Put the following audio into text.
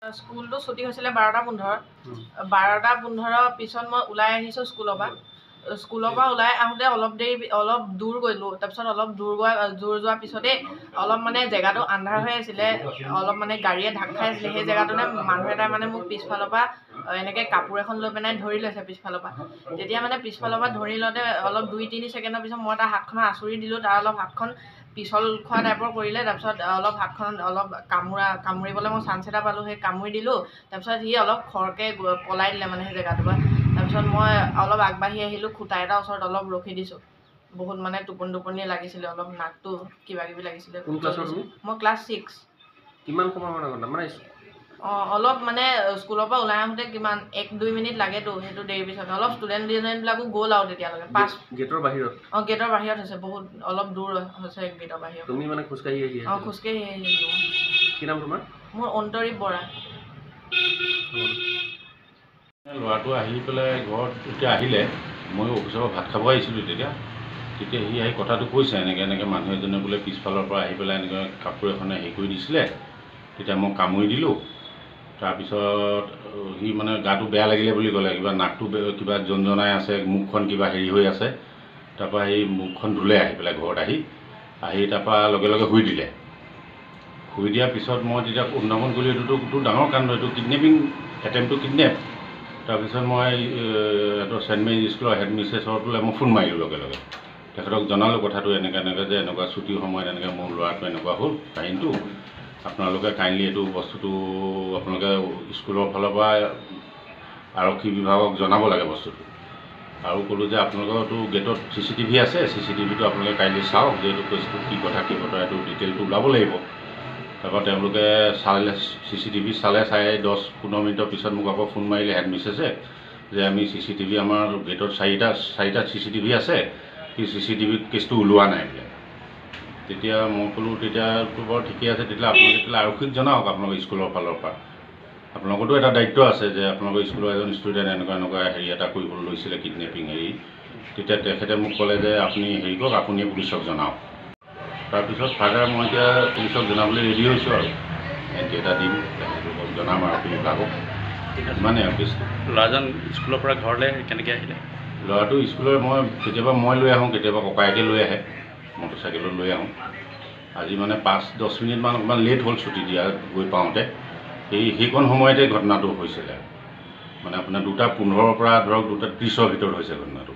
স্কুলটো ছুটি হৈছিলে 12:15 12:15 পিছত মই ওলাই আহিছোঁ স্কুলৰ পৰা ওলাই আহোঁতে অলপ দূৰ গ'লোঁ। তাৰপিছত অলপ দূৰ যোৱাৰ পিছতেই অলপ মানে জেগাটো আন্ধাৰ হৈ আছিলে, অলপ মানে গাড়ীয়ে ঢাক খাই আছিলে। সেই জেগাটোতে মানুহ এটাই মানে মোক পিছফালৰ পৰা এনেকৈ কাপোৰ এখন লৈ পেলাই ধৰি লৈছে পিছফালৰ পৰা। তেতিয়া মানে পিছফালৰ পৰা ধৰি লওঁতে অলপ 2-3 ছেকেণ্ডৰ পিছত মই তাৰ হাতখনত আঁচুৰি দিলোঁ। তাৰ অলপ হাতখন পিছল খোৱা টাইপৰ কৰিলে। তাৰপিছত অলপ হাতখন অলপ কামুৰিবলৈ মই চান্স এটা পালোঁ, সেই কামুৰি দিলোঁ। তাৰপিছত সি অলপ খৰকৈ পলাই দিলে মানে সেই জেগাটোৰ পৰা। তাৰপিছত মই অলপ আগবাঢ়ি আহিলোঁ, খুঁটা এটাৰ ওচৰত অলপ ৰখি দিছোঁ। বহুত মানে টোপনি লাগিছিলে, অলপ নাকটো কিবাকিবি লাগিছিলে। মই ক্লাছ 6। কিমান সময় মানে অলপ মানে স্কুলৰ পৰা ওলাই আহোঁতে কিমান 1-2 মিনিট লাগেতো, সেইটো দেৰিৰ পিছত অলপ ষ্টুডেণ্টবিলাকো গ'ল আৰু তেতিয়ালৈকে গেটৰ বাহিৰত গেটৰ বাহিৰত হৈছে, বহুত অলপ দূৰ হৈছে গেটৰ বাহিৰত। তুমি মানে খোজকাঢ়ি আহিছা? খোজকাঢ়ি আহিছোঁ। কি নাম তোমাৰ? মোৰ অন্তৰীপ বৰা। ল'ৰাটো আহি পেলাই ঘৰত এতিয়া আহিলে, ময়ো অফিচৰ পৰা ভাত খাব আহিছিলোঁ। তেতিয়া সি আহি কথাটো কৈছে, এনেকৈ মানুহ এজনে বোলে পিছফালৰ পৰা আহি পেলাই এনেকৈ কাপোৰ এখনে হেৰি কৰি দিছিলে। তেতিয়া মই কামুৰি দিলোঁ। তাৰপিছত সি মানে গাটো বেয়া লাগিলে বুলি ক'লে, কিবা নাকটো কিবা জনজনাই আছে, মুখখন কিবা হেৰি হৈ আছে। তাৰপৰা সেই মুখখন ধুলে আহি পেলাই ঘৰত আহি তাৰপৰা লগে লগে শুই দিলে। শুই দিয়াৰ পিছত মই তেতিয়া অনুধাৱন কৰিলোঁ, এইটোতো ডাঙৰ কাণ্ড, এইটো কিডনেপিং এটেম্প টু কিডনেপ। তাৰপিছত মই ছেইণ্ট মেৰিজ স্কুলৰ হেড মিষ্ট্ৰেছলৈ মই ফোন মাৰিলোঁ লগে লগে। তেখেতক জনালোঁ কথাটো এনেকৈ যে এনেকুৱা ছুটিৰ সময়ত এনেকৈ মোৰ ল'ৰাটো এনেকুৱা হ'ল কাহিনীটো। আপোনালোকে কাইণ্ডলি এইটো বস্তুটো আপোনালোকে স্কুলৰ ফালৰ পৰা আৰক্ষী বিভাগক জনাব লাগে বস্তুটো। আৰু ক'লোঁ যে আপোনালোকৰতো গেটত CCTV আছে, CCTVটো আপোনালোকে কাইণ্ডলি চাওক যে এইটো কেছটো কি কথা এইটো ডিটেইলটো ওলাব লাগিব। তাৰপৰা তেওঁলোকে চালে, CCTV চালে, চাই 10-15 মিনিটৰ পিছত মোক আকৌ ফোন মাৰিলে হেড মিষ্ট্ৰেছে যে আমি CCTV আমাৰ গেটত চাৰিটা CCTV আছে, সেই CCTV কেছটো ওলোৱা নাই বোলে। তেতিয়া মই ক'লোঁ তেতিয়াতো বাৰু ঠিকে আছে, তেতিয়াহ'লে আপোনালোকে আৰক্ষীক জনাওক আপোনালোকৰ স্কুলৰ ফালৰ পৰা। আপোনালোকৰতো এটা দায়িত্ব আছে যে আপোনালোকৰ স্কুলৰ এজন ষ্টুডেণ্ট এনেকুৱা হেৰি এটা কৰিবলৈ লৈছিলে, কিডনেপিং হেৰি। তেতিয়া তেখেতে মোক ক'লে যে আপুনি হেৰি কৰক, আপুনিয়ে পুলিচক জনাওক। তাৰপিছত ফাৰ্ডাৰ মই এতিয়া পুলিচক জনাবলৈ ৰেডি হৈছোঁ আৰু এণ্ট্ৰি এটা দিম, তেখেতলোকক জনাম আৰু বিভাগক। ইমানেই আৰু কেছটো। ল'ৰাজন স্কুলৰ পৰা ঘৰলৈ কেনেকৈ আহিলে? ল'ৰাটো স্কুলৰ কেতিয়াবা মই লৈ আহোঁ, কেতিয়াবা ককায়েকে লৈ আহে, মটৰচাইকেলত লৈ আহোঁ। আজি মানে 5-10 মিনিটমান অকণমান লেট হ'ল ছুটি দিয়া গৈ পাওঁতে। সেইকণ সময়তে ঘটনাটো হৈছিলে। মানে আপোনাৰ 2:15 পৰা ধৰক 2:30 ভিতৰত হৈছে ঘটনাটো।